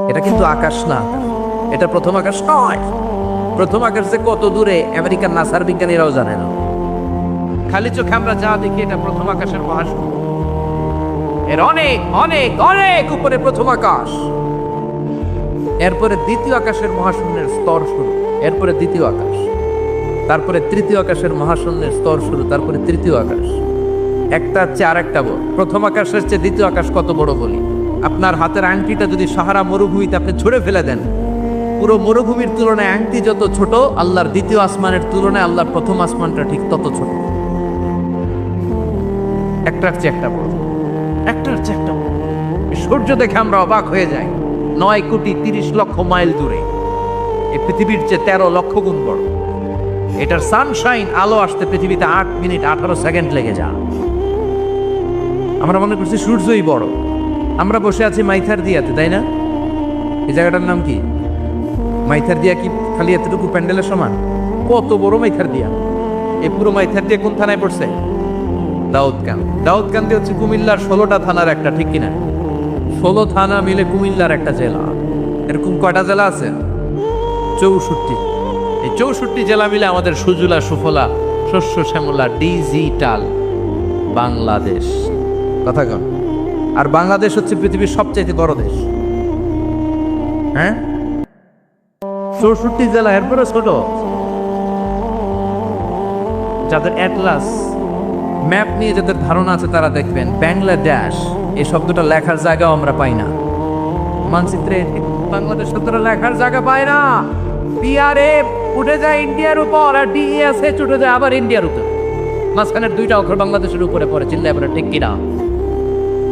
এটা কিন্তু আকাশ না, এটা প্রথম আকাশ নয়। প্রথম আকাশ যে কত দূরে আমেরিকার নাসার বিজ্ঞানীরাও জানে না। খালি চোখে আমরা যা দেখি এটা প্রথম আকাশের মহাশূন্য। এর অনেক অনেক অনেক উপরে প্রথম আকাশ, এরপরে দ্বিতীয় আকাশের মহাশূন্যের স্তর শুরু, এরপরে দ্বিতীয় আকাশ, তারপরে তৃতীয় আকাশের মহাশূন্যের স্তর শুরু, তারপরে তৃতীয় আকাশ। একটা হচ্ছে আর একটা বড়। প্রথম আকাশের চেয়ে দ্বিতীয় আকাশ কত বড় বলি, আপনার হাতের আংটিটা যদি সাহারা মরুভূমিতে আপনি ছুঁড়ে ফেলে দেন, পুরো মরুভূমির তুলনায় আংটি যত ছোট, আল্লাহর দ্বিতীয় আসমানের তুলনায় আল্লাহর প্রথম আসমানটা ঠিক তত ছোট। একটার চেয়ে একটা বড়, একটার চেয়ে একটা বড়। সূর্য দেখে আমরা অবাক হয়ে যাই, 9,30,00,000 মাইল দূরে, এই পৃথিবীর চেয়ে 13 লক্ষ গুণ বড়। এটার সানশাইন, আলো আসতে পৃথিবীতে 8 মিনিট 18 সেকেন্ড লেগে যায়। আমরা মনে করছি সূর্যই বড়। আমরা বসে আছি মাইথার দিয়াতে, তাই না? এই জায়গাটার নাম কি? মাইথার দিয়া কি খালি এতটুকু প্যান্ডেলের সমান? কত বড় মাইথার দিয়া! এই পুরো মাইথার দিয়া কোন থানায় পড়ছে? দাউদকান্দি। দাউদকান্দি হচ্ছে কুমিল্লার 16টা থানার একটা, ঠিক কিনা? 16 থানা মিলে কুমিল্লার একটা জেলা। এরকম কয়টা জেলা আছে? 64। এই 64 জেলা মিলে আমাদের সুজলা সুফলা শস্য শ্যামলা ডিজিটাল বাংলাদেশ। কথা কন। আর বাংলাদেশ হচ্ছে পৃথিবীর সবচাইতে বড় দেশ। হ্যাঁ, 64 জেলা, এরপরে ছোট। যাদের অ্যাটলাস ম্যাপ নিয়ে যাদের ধারণা আছে তারা দেখবেন বাংলাদেশ এই শব্দটা লেখার জায়গাও আমরা পাই না। মানচিত্রে বাংলাদেশ শব্দটা লেখার জায়গা পায় না। পিআরএ উঠে যায় ইন্ডিয়ার উপর, আর ডিএসএ উঠে যায় আবার ইন্ডিয়ার উপর। মাঝখানের দুইটা অক্ষর বাংলাদেশের উপরে পড়ে। চিল্লায় পড়ে, ঠিক কিনা?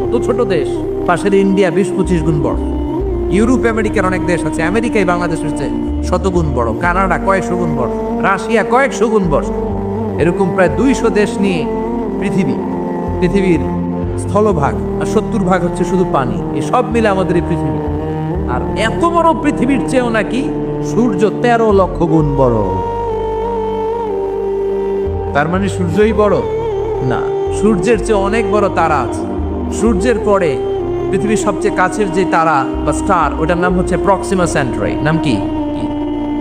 কত ছোট দেশ। পাশের ইন্ডিয়া 20-25 গুণ বড়। ইউরোপ আমেরিকার অনেক দেশ আছে, আমেরিকাই বাংলাদেশের চেয়ে 100 গুণ বড়। কানাডা কয়েকশো গুণ বড়, রাশিয়া কয়েকশো গুণ বড়। এরকম প্রায় 200 দেশ নিয়ে পৃথিবীর স্থলভাগ, আর 70% হচ্ছে শুধু পানি। এই সব মিলে আমাদের এই পৃথিবী। আর এত বড় পৃথিবীর চেয়েও নাকি সূর্য 13 লক্ষ গুণ বড়। তার মানে সূর্যই বড় না, সূর্যের চেয়ে অনেক বড় তারা আছে। সূর্যের পরে পৃথিবীর সবচেয়ে কাছের যে তারা বা স্টার, ওটার নাম হচ্ছে প্রক্সিমা সেন্টারি। নাম কি?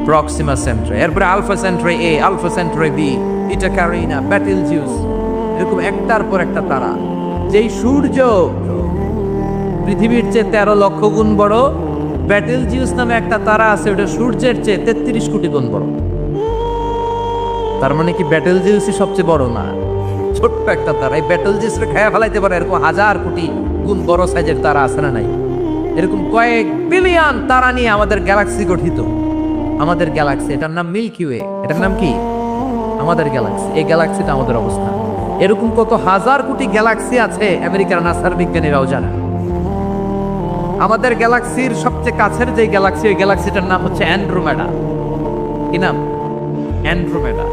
প্রক্সিমা সেন্টারি। এরপরে আলফা সেন্টারি এ, আলফা সেন্টারি বি, ইটা ক্যারিনা, বেটেলজিউস, এরকম একটার পর একটা তারা। যেই সূর্য পৃথিবীর চেয়ে 13 লক্ষ গুণ বড়, বেটেলজিউস নামে একটা তারা আছে, ওটা সূর্যের চেয়ে 33 কোটি গুণ বড়। তার মানে কি বেটেলজিউসই সবচেয়ে বড় না, ছোট্ট একটা তারা। এই বেটেলজিউসকে খেয়া ফেলাইতে পারে এরকম 1000 কোটি গুণ বড় সাইজের তারা আছে না নাই? এরকম কয়েক বিলিয়ন তারা নিয়ে আমাদের গ্যালাক্সি গঠিত। আমাদের গ্যালাক্সি, এটার নাম মিল্কি ওয়ে। এটার নাম কি? আমাদের গ্যালাক্সি। এই গ্যালাক্সিটা আমাদের অবস্থান। এরকম কত হাজার কোটি গ্যালাক্সি আছে আমেরিকার নাসার বিজ্ঞানীরাও জানে। আমাদের গ্যালাক্সির সবচেয়ে কাছের যে গ্যালাক্সি, ওই গ্যালাক্সিটার নাম হচ্ছে অ্যান্ড্রোমেডা। কি নাম? অ্যান্ড্রোমেডা।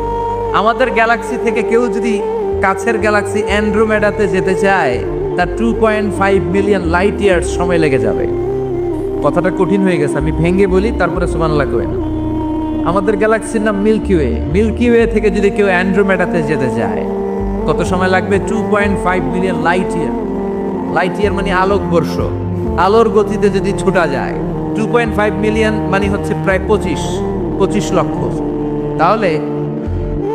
আমাদের গ্যালাক্সি থেকে কেউ যদি কাছের গ্যালাক্সি অ্যান্ড্রোমেডাতে যেতে চায়, তার 2.5 মিলিয়ন লাইট ইয়ার্স সময় লেগে যাবে। কথাটা কঠিন হয়ে গেছে, আমি ভেঙে বলি, তারপরে সুবহানাল্লাহ কই না। আমাদের গ্যালাক্সির নাম মিল্কি ওয়ে। মিল্কি ওয়ে থেকে যদি কেউ অ্যান্ড্রোমেডাতে যেতে চায়, কত সময় লাগবে? 2.5 million light year. Light year মানে আলোকবর্ষ। আলোর গতিতে যদি ছোটা যায়, 2.5 মিলিয়ন মানে হচ্ছে প্রায় 25 লক্ষ। তাহলে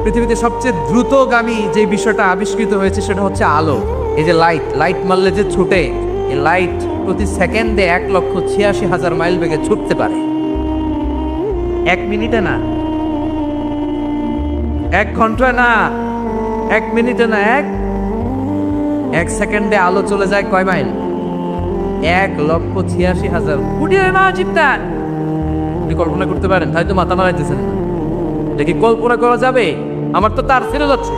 পৃথিবীতে সবচেয়ে দ্রুতগামী যে বিষয়টা আবিষ্কৃত হয়েছে সেটা হচ্ছে আলো। এই যে লাইট মারলে যে ছুটে, এই লাইট প্রতি সেকেন্ডে 1,86,000 মাইল বেগে ছুটতে পারে। 1 মিনিটে না, 1 ঘন্টা না, 1 মিনিটে না, 1 সেকেন্ডে আলো চলে যায় কয় মাইল? 1,86,000 কোটি মাইল। আপনি কল্পনা করতে পারেন? হয়তো মাথা নাড়াইতেছেন। এটা কি কল্পনা করা যাবে? আমার তো তার ছেড়ে যাচ্ছে।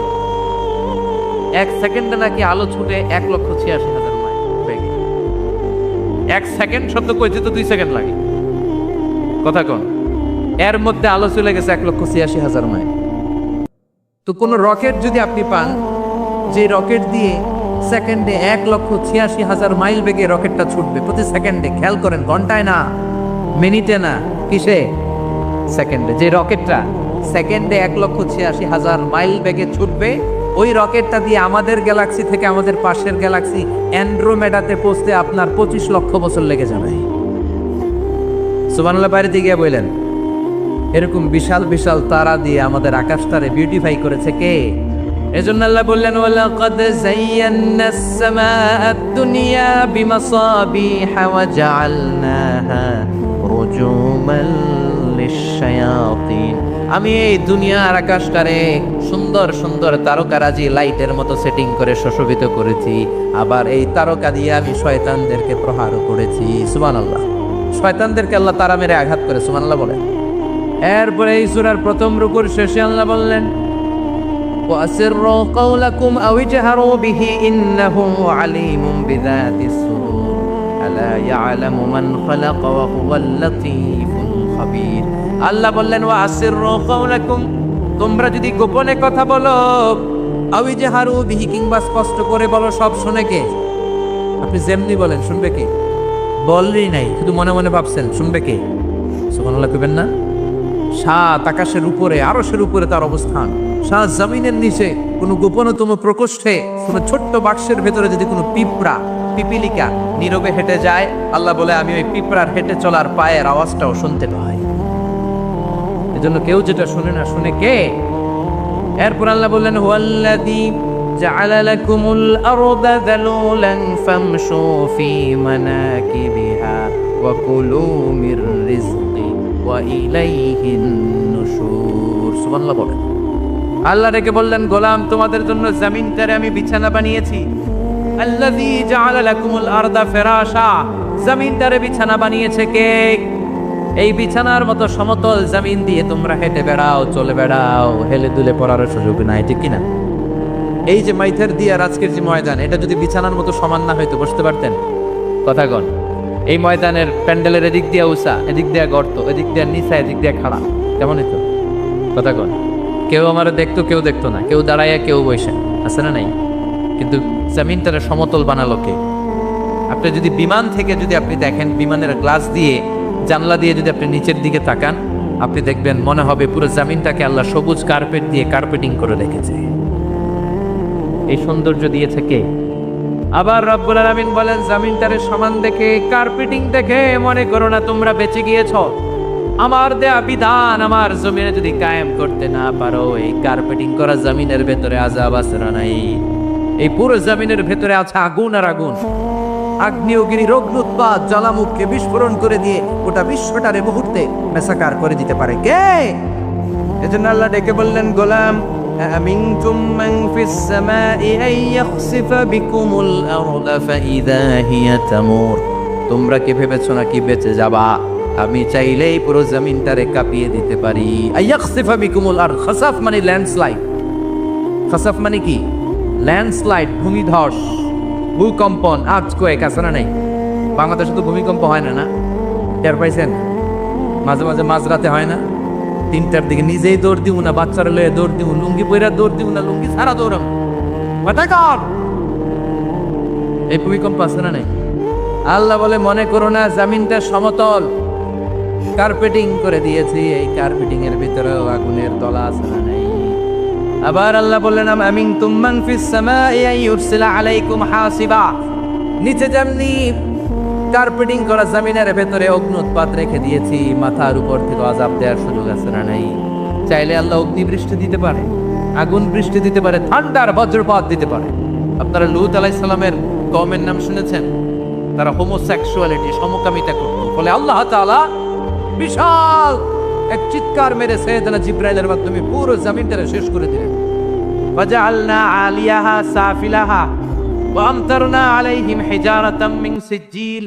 1 সেকেন্ডে নাকি আলো ছুটে 1,86,000 মাইল বেগে। 1 সেকেন্ড শব্দ কইতে তো 2 সেকেন্ড লাগে। কথা কোন? এর মধ্যে আলো চলে গেছে 1,86,000 মাইল। তো কোন রকেট যদি আপনি পান, যে রকেট দিয়ে সেকেন্ডে 1,86,000 মাইল বেগে রকেটটা ছুটবে প্রতি সেকেন্ডে, খেয়াল করেন, ঘন্টায় না, মিনিটে না, কিসে? সেকেন্ডে। যে রকেটটা সেকেন্ডে 1,86,000 মাইল বেগে ছুটবে, ওই রকেটটা দিয়ে আমাদের গ্যালাক্সি থেকে আমাদের পাশের গ্যালাক্সি অ্যান্ড্রোমেডাতে পৌঁছতে আপনার 25 লক্ষ বছর লেগে যাবে। সুবহানাল্লাহ বাইরে দিয়ে গিয়ে বললেন, এরকম বিশাল বিশাল তারা দিয়ে আমাদের আকাশটারে বিউটিফাই করেছে কে? এজন্য আল্লাহ বললেন, ওয়ালাকাদ যায়্যানাস সামাআদ দুনিয়া বিমাসাবিহা ওয়া জাআলনাহা রুজুমান লিশ-শায়াতিন। আমি এই দুনিয়ার আকাশটারে সুন্দর সুন্দর তারকারাজি লাইটের মতো সেটিং করে সুশোভিত করেছি, আবার এই তারকা দিয়ে আমি শয়তানদেরকে প্রহারও করেছি। সুবহানাল্লাহ। শয়তানদেরকে আল্লাহ তারা মেরে আঘাত করে। সুবহানাল্লাহ বলেন। এরপরে এই সূরার প্রথম রুকুর শেষে আল্লাহ বললেন, وَأَسِرُّوا قَوْلَكُمْ أَوِ اجْهَرُوا بِهِ إِنَّهُ عَلِيمٌ بِذَاتِ الصُّدُورِ أَلَا يَعْلَمُ مَنْ خَلَقَ وَهُوَ اللَّطِيفُ الْخَبِيرُ। আল্লাহ বললেন, وَأَسِرُّوا قَوْلَكُمْ, তোমরা যদি গোপনে কথা বলো, أَوِ اجْهَرُوا بِهِ, কিংবা স্পষ্ট করে বলো, সব শুনে কে? আপনি যেমনি বলেন শুনবে কে? বললেই নাই, শুধু মনে মনে ভাবছেন, শুনবে কে? সুবহানাল্লাহ কইবেন না? সাত আকাশের উপরে, আরশের উপরে তার অবস্থান, সাত জমিনের নিচে কোনো গোপনতম প্রকোষ্ঠে, কোনো ছোট্ট বাক্সের ভেতরে যদি কোনো পিঁপড়া, পিপিলিকা নীরবে হেঁটে যায়, আল্লাহ বলে আমি ওই পিঁপড়ার হেঁটে চলার পায়ের আওয়াজটাও শুনতে পাই। এজন্য কেউ যেটা শুনে না, শুনে কে? এরপর আল্লাহ বললেন, হুয়াল্লাযী জাআলা লাকুমুল আরদা যালুলান ফামশু ফি মানাকিবিহা ওয়া কুলু মির রিজকি ওয়া ইলাইহিন নুশুর। সুবহানাল্লাহ বলেন। আল্লাহ রেখে বললেন, গোলাম তোমাদের জন্য জমিনটারে আমি বিছানা বানিয়েছি। আল্লাযী জাআলা লাকুমুল আরদা ফিরাশা, জমিনটারে বিছানা বানিয়েছে কে? এই বিছানার মতো সমতল জমিন দিয়ে তোমরা হেঁটে বেড়াও, চলে বেড়াও, হেলে দুলে পড়ার সুযোগ নাই, ঠিক কিনা? এই যে মাইথার দিয়ে আর আজকের যে ময়দান, এটা যদি বিছানার মতো সমান না হয়তো বসতে পারতেন? কথা কন। এই ময়দানের প্যান্ডেলের এদিক দিয়ে উঁচা, এদিক দিয়ে গর্ত, এদিক দিয়ে নিচা, এদিক দিয়ে খাড়া, কেমন হইতো? কথা কন। কেউ আমার দেখতো, কেউ দেখতো না, কেউ দাঁড়াইয়া, কেউ বসে, আছে না নাই? কিন্তু জমিনটারে সমতল বানালো কে? আপনি যদি বিমান থেকে যদি আপনি দেখেন, বিমানের গ্লাস দিয়ে, জানলা দিয়ে যদি আপনি নিচের দিকে তাকান, আপনি দেখবেন মনে হবে পুরো জমিনটাকে আল্লাহ সবুজ কার্পেট দিয়ে কার্পেটিং করে রেখেছে। এই সৌন্দর্য দিয়েছে কে? আবার রব্বুল আলামিন বলেন, জমিনটারে সমান দেখে, কার্পেটিং দেখে মনে করো না তোমরা বেঁচে গিয়েছ। আমার দেয়া বিধান আমার জমিনে যদি কায়েম করতে না পারো, এই কার্পেটিং করা জমিনের ভেতরে আযাব আছে না নাই? এই পুরো জমিনের ভেতরে আছে আগুন আর আগুন। আগ্নেয়গিরি, অগ্নুৎপাত, জ্বালামুখকে বিস্ফোরণ করে দিয়ে গোটা বিশ্বটারে মুহূর্তে মেসাকার করে দিতে পারে কে? এজন্য আল্লাহ ডেকে বললেন, গোলাম আমিনতুম মান ফিস সামাই আন ইয়াখসিফা বিকুমুল আরদা ফাইযা হিয়া তামুর। তোমরা কি ভেবেছো নাকি বেঁচে যাবা? আমি চাইলেই পুরো জমিনটারে কাঁপিয়ে দিতে পারি। আইয়াখসিফা বিকুমুল আরদ, খাসাফ মানে ল্যান্ডস্লাইড। খাসাফ মানে কি? ল্যান্ডস্লাইড, ভূমিধস, ভূকম্পন, আর্থকোয়েক, আছে না নাই? বাংলাদেশে তো ভূমিকম্প হয় না, না? টের পাইছেন? মাঝে মাঝে মাঝরাতে হয় না? 3টার দিকে নিজেই দৌড় দিব না, বাচ্চারা লয়ে দৌড় দিব, লুঙ্গি পইরা দৌড় দিব না, লুঙ্গি ছাড়া দৌড়াম, এই ভূমিকম্প আছে না নাই? আল্লাহ বলে, মনে করো না জমিনটা সমতল, কার্পেটিং করে দিয়েছি, এই কার্পেটিং এর ভিতরেও আগুনের দলা আছে না নাই? আবার আল্লাহ বললেন, আমিনতুম মান ফিস সামাই আন ইউরসিলা আলাইকুম হাসিবা। নিচে যেমনি কার্পেটিং করা জমিনের ভেতরে অগ্নুৎপাত রেখে দিয়েছি, মাথার উপর থেকে আযাব দেওয়ার সুযোগ আছে না নাই? চাইলে আল্লাহ অগ্নি বৃষ্টি দিতে পারে, আগুন বৃষ্টি দিতে পারে, ঠান্ডার বজ্রপাত দিতে পারে। আপনারা লূত আলাইহিস সালামের কওমের নাম শুনেছেন? তারা হোমোসেক্সুয়ালিটি, সমকামিতা করত, ফলে আল্লাহ তাআলা বিশাল এক চিৎকার মেরে সাইয়েদনা জিবরাইলের মাধ্যমে পুরো জমিনটারে শেষ করে দিলেন। ওয়াজআলনা আলিয়াহা সাফিলাহা ওয়া আমতারনা আলাইহিম হিজারাতাম মিন সিজিল।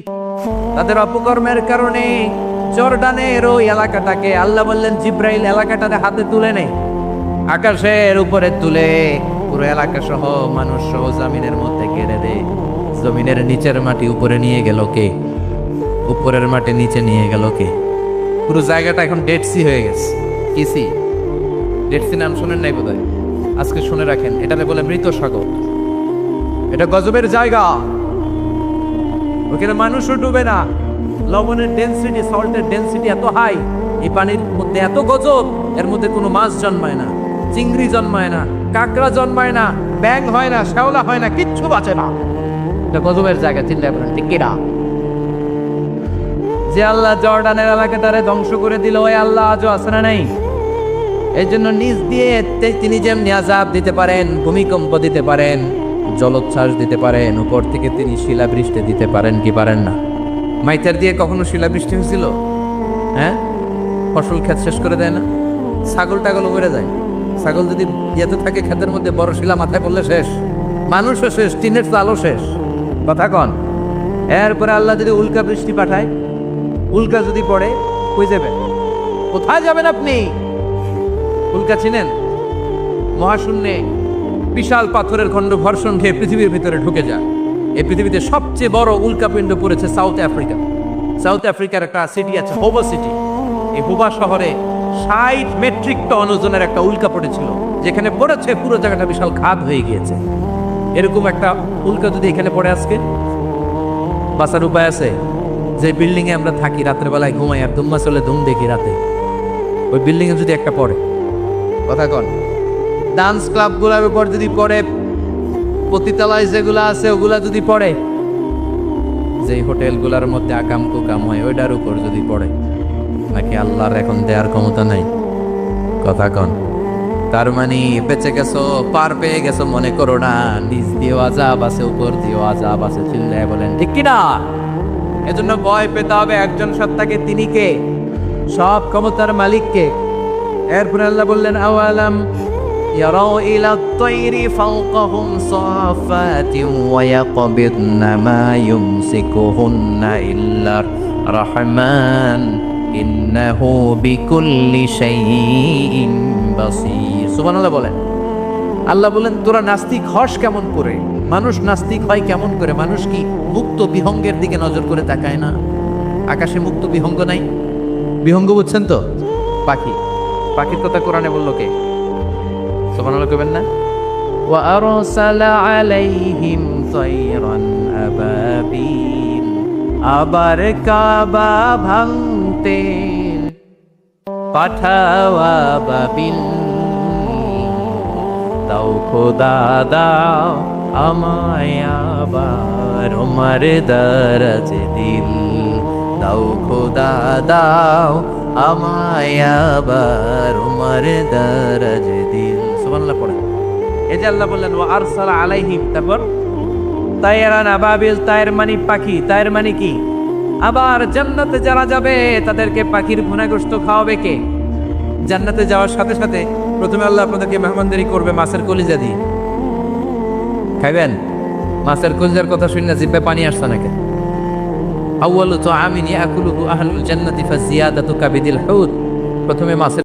তাদের অপকর্মের কারণে জর্ডানের ওই এলাকাটাকে আল্লাহ বললেন, জিবরাইল এলাকাটারে হাতে তুলে নে, আকাশের উপরে তুলে পুরো এলাকা সহ মানুষ সহ জমিনের মধ্যে গেড়ে দে। জমিনের নিচের মাটি উপরে নিয়ে গেল কে? উপরের মাটি নিচে নিয়ে গেল কে? পুরো জায়গাটা এখন ডেড সি হয়ে গেছে। কি সি? ডেড সি নাম শুনেন নাই বোধহয়? আজকে শুনে রাখেন, এটাকে বলে মৃত সাগর। এটা গজবের জায়গা, ওখানে মানুষও ডুবে না। লবণের ডেনসিটি, সল্টের ডেনসিটি এত হাই, এই পানির মধ্যে এত গজব, এর মধ্যে কোনো মাছ জন্মায় না, চিংড়ি জন্মায় না, কাঁকড়া জন্মায় না, ব্যাং হয় না, শ্যাওলা হয় না, কিচ্ছু বাঁচে না। এটা গজবের জায়গা, চিল্লায় বলেন ঠিক কিনা? যে আল্লাহ জর্ডানের এলাকাটারে ধ্বংস করে দিল, ওই আল্লাহ আজও আছে না নাই? এই জন্য নিজ দিয়ে তিনি যেমনি আযাব দিতে পারেন, ভূমিকম্প দিতে পারেন, জলোচ্ছ্বাস দিতে পারেন, উপর থেকে তিনি শিলাবৃষ্টি দিতে পারেন কি পারেন না? মাইটার দিয়ে কখনো শিলাবৃষ্টি হয়েছিল? হ্যাঁ, ফসল ক্ষেত শেষ করে দেয় না? ছাগল টাগল মরে যায়। ছাগল যদি ইয়েতে থাকে ক্ষেতের মধ্যে, বড় শিলা মাথায় পড়লে শেষ, মানুষও শেষ, টিনের চালও শেষ। কথা কন। এরপরে আল্লাহ যদি উল্কা বৃষ্টি পাঠায়, উল্কা যদি পড়ে, কই যাবেন? কোথায় যাবেন আপনি? উল্কা চিনেন? মহাশূন্যে বিশাল পাথরের খণ্ড ঘর্ষণ খেয়ে পৃথিবীর ভিতরে ঢুকে যায়। এই পৃথিবীতে সবচেয়ে বড় উল্কাপিণ্ড পড়েছে সাউথ আফ্রিকা। সাউথ আফ্রিকার একটা সিটি আছে, হোবা সিটি। এই হোবা শহরে 60 মেট্রিক টন ওজনের একটা উল্কা পড়েছিল, যেখানে পড়েছে পুরো জায়গাটা বিশাল খাদ হয়ে গিয়েছে। এরকম একটা উল্কা যদি এখানে পড়ে আজকে, বাঁচার উপায় আছে? যে বিল্ডিং এ আমরা থাকি, রাত্রে বেলায় ঘুমাই আর দুম্মা চলে ধুম দেখি রাতে, ওই বিল্ডিং এ যদি একটা পড়ে, কথা কন, ডান্স ক্লাব গুলার উপর যদি পড়ে, পতিতালয় যেগুলো আছে ওগুলা যদি পড়ে, যে হোটেল গুলার মধ্যে আকাম কুকাম হয় ওইটার উপর যদি পড়ে, নাকি আল্লাহর এখন দেয়ার ক্ষমতা নাই? কথা কন। তার মানে বেঁচে গেছো, পার পেয়ে গেছো মনে করো না, নিচ দিয়েও আযাব আছে, উপর দিয়েও আযাব আছে। চিল্লায় বলেন ঠিক কিনা? এজন্য ভয় পেতে হবে একজন সত্তাকে, তিনি কে? সব ক্ষমতার মালিককে। এরপর আল্লাহ বললেন, আওয়ালাম ইয়ারাউ ইলা আত-তায়রি ফাওকাহুম সাফাতিন ওয়া ইয়াকবিদনা মা ইউমসিকুহুন্না ইল্লা রাহমান ইন্নাহু বিকুল্লি শাইইন বাসীর। সুবহানাল্লাহ বলেন। আল্লাহ বলেন, তোরা নাস্তিক হস কেমন করে? মানুষ নাস্তিক হয় কেমন করে? মানুষ কি মুক্ত বিহঙ্গের দিকে নজর করে তাকায় না? আকাশে মুক্ত বিহঙ্গ নাই? বিহঙ্গ বুঝছেন তো? পাখি। পাখির কথা কোরআনে বললো কে? সুবহানাল্লাহ কইবেন না? ওয়া আরসালা আলাইহিম তায়রান আবাবিল। আবার কাবা ভাঙতে পাঠাওয়া বাবিল। দাও খোদা দাও আমায় আবার ওমার দরজ দিল। দাও খোদা দাও আমায় আবার ওমার দরজ দিল। সুবহানাল্লাহ পড়েন। এই যে আল্লাহ বললেন ওয়া আরসালা আলাইহিম, তারপর তায়রান আবাবিল, তায়ের মানে পাখি। তায়ের মানে কি? আবার জান্নাতে যারা যাবে তাদেরকে পাখির ভুনাগোশত খাওয়াবে কে? জান্নাতে যাওয়ার সাথে সাথে প্রথমে আল্লাহ আপনাদেরকে মেহমানদারি করবে মাছের কলিজা দিয়ে। খাইবেন? মাছের কলিজার কথা শুনে জিহ্বায় পানি আসছে নাকি? আউয়ালু তাআমিন ইয়াকুলুহু আহলুল জান্নাতি ফাজিয়াদাতু কাবিদিল হুত। প্রথমে মাছের